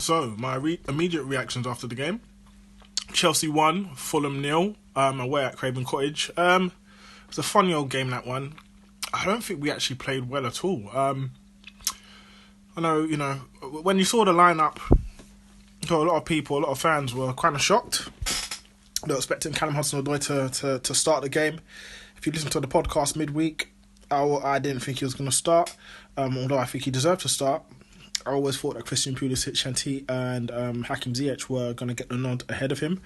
So, my immediate reactions after the game: Chelsea won, Fulham nil, away at Craven Cottage. It was a funny old game, that one. I don't think we actually played well at all. I know, when you saw the lineup, a lot of people, a lot of fans were kind of shocked. They were expecting Callum Hudson-Odoi to start the game. If you listen to the podcast midweek, I didn't think he was going to start, although I think he deserved to start. I always thought that Christian Pulisic and Hakim Ziyech were going to get the nod ahead of him,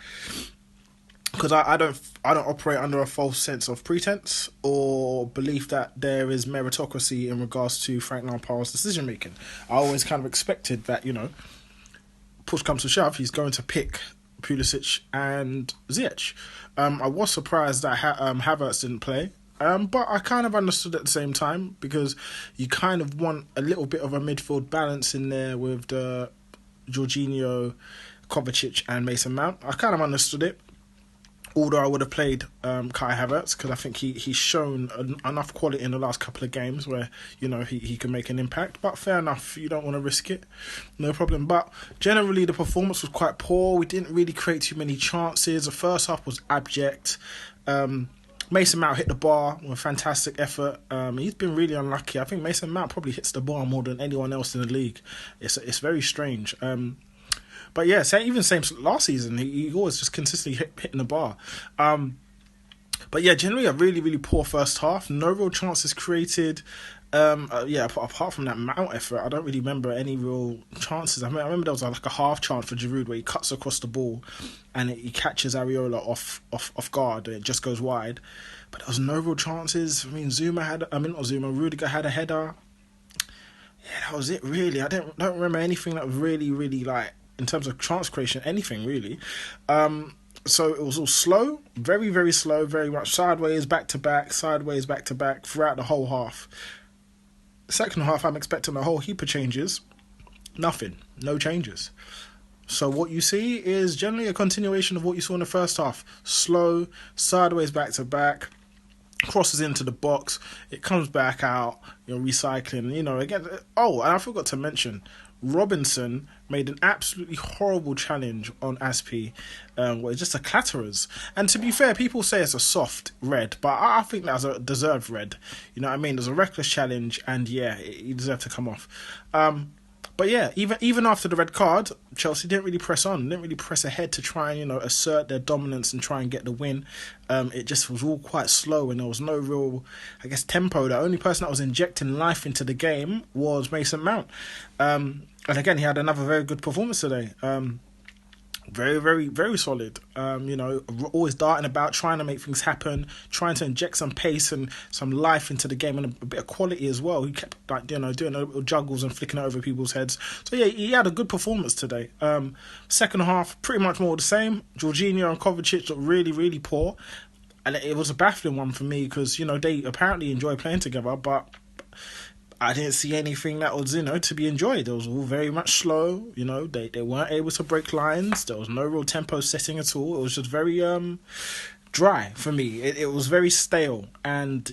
because I don't operate under a false sense of pretense or belief that there is meritocracy in regards to Frank Lampard's decision making. I always kind of expected that, push comes to shove, he's going to pick Pulisic and Ziyech. I was surprised that Havertz didn't play. But I kind of understood at the same time, because you kind of want a little bit of a midfield balance in there with the Jorginho, Kovacic and Mason Mount. I kind of understood it, although I would have played Kai Havertz, because I think he's shown enough quality in the last couple of games where, he can make an impact. But fair enough, you don't want to risk it, no problem. But generally the performance was quite poor. We didn't really create too many chances. The first half was abject. Mason Mount hit the bar with a fantastic effort. He's been really unlucky. I think Mason Mount probably hits the bar more than anyone else in the league. It's very strange. But yeah, same last season, he always just consistently hitting the bar. But yeah, generally a really, really poor first half. No real chances created. Apart from that Mount effort, I don't really remember any real chances. I remember there was like a half chance for Giroud where he cuts across the ball and he catches Areola off guard and it just goes wide. But there was no real chances. Rudiger had a header. Yeah, that was it really. I don't remember anything that was really, really, like, in terms of chance creation, anything really. So it was all slow, very, very slow, very much sideways, back to back throughout the whole half. Second half, I'm expecting a whole heap of changes. Nothing. No changes. So what you see is generally a continuation of what you saw in the first half. Slow, sideways, back to back, crosses into the box, it comes back out, you're recycling, again. Oh, and I forgot to mention, Robinson made an absolutely horrible challenge on Aspi, where it's just a clatterers. And to be fair, people say it's a soft red, but I think that's a deserved red. You know what I mean? There's a reckless challenge, and yeah, he deserved to come off. But yeah, even after the red card, Chelsea didn't really press on, didn't really press ahead to try and, assert their dominance and try and get the win. It just was all quite slow and there was no real, tempo. The only person that was injecting life into the game was Mason Mount. And again, he had another very good performance today. Very, very, very solid. Always darting about, trying to make things happen, trying to inject some pace and some life into the game and a bit of quality as well. He kept doing little juggles and flicking it over people's heads. So yeah, he had a good performance today. Second half, pretty much more of the same. Jorginho and Kovacic looked really, really poor, and it was a baffling one for me because they apparently enjoy playing together, but I didn't see anything that was, to be enjoyed. It was all very much slow. They weren't able to break lines. There was no real tempo setting at all. It was just very dry for me. It was very stale. And,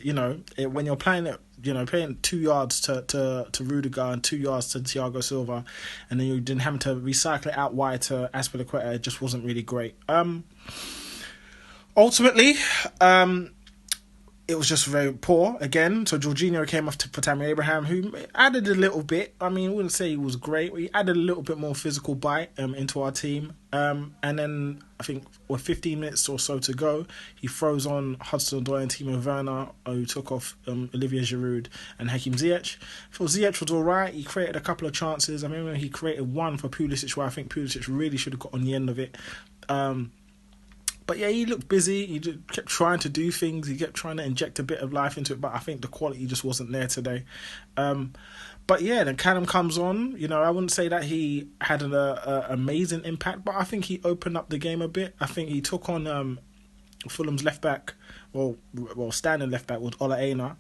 when you're playing it, playing 2 yards to Rudiger and 2 yards to Thiago Silva, and then you didn't have to recycle it out wide to Azpilicueta, it just wasn't really great. Ultimately, it was just very poor again. So Jorginho came off for Tammy Abraham, who added a little bit. I mean, I wouldn't say he was great, but he added a little bit more physical bite into our team. And then I think with 15 minutes or so to go, he throws on Hudson-Odoi and Timo Werner, who took off Olivier Giroud and Hakim Ziyech. I thought Ziyech was all right. He created a couple of chances. I remember he created one for Pulisic, where I think Pulisic really should have got on the end of it. But yeah, he looked busy. He just kept trying to do things. He kept trying to inject a bit of life into it. But I think the quality just wasn't there today. But yeah, then Callum comes on. I wouldn't say that he had an amazing impact, but I think he opened up the game a bit. I think he took on Fulham's left back, standing left back was Ola Aina.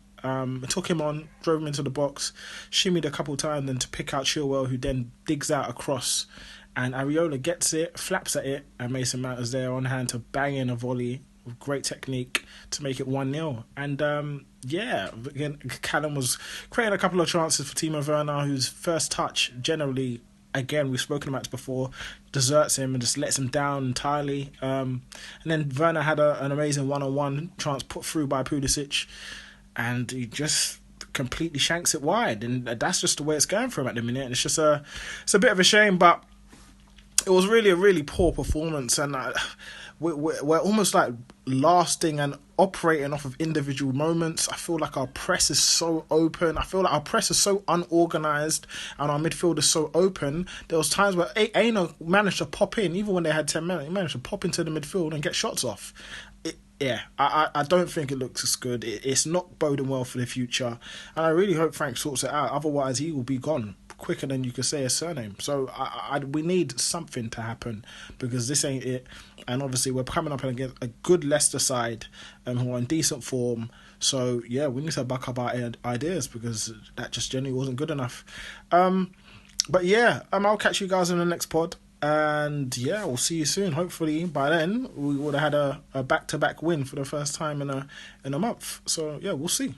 Took him on, drove him into the box, shimmied a couple of times, then to pick out Chilwell, who then digs out a cross. And Areola gets it, flaps at it, and Mason Mount is there on hand to bang in a volley with great technique to make it 1-0. And again, Callum was creating a couple of chances for Timo Werner, whose first touch generally again, we've spoken about this before, deserts him and just lets him down entirely. And then Werner had an amazing one-on-one chance put through by Pulisic, and he just completely shanks it wide. And that's just the way it's going for him at the minute. And it's a bit of a shame, but it was really a really poor performance, and we're almost like lasting and operating off of individual moments. I feel like our press is so open. I feel like our press is so unorganised, and our midfield is so open. There was times where Aina managed to pop in, even when they had 10 minutes, he managed to pop into the midfield and get shots off. I don't think it looks as good. It's not boding well for the future, and I really hope Frank sorts it out. Otherwise, he will be gone quicker than you could say his surname. So we need something to happen, because this ain't it. And obviously, we're coming up against a good Leicester side who are in decent form. So yeah, we need to back up our ideas, because that just generally wasn't good enough. But yeah, I'll catch you guys in the next pod. And yeah, we'll see you soon. Hopefully by then we would have had a back-to-back win for the first time in a month. So yeah, we'll see.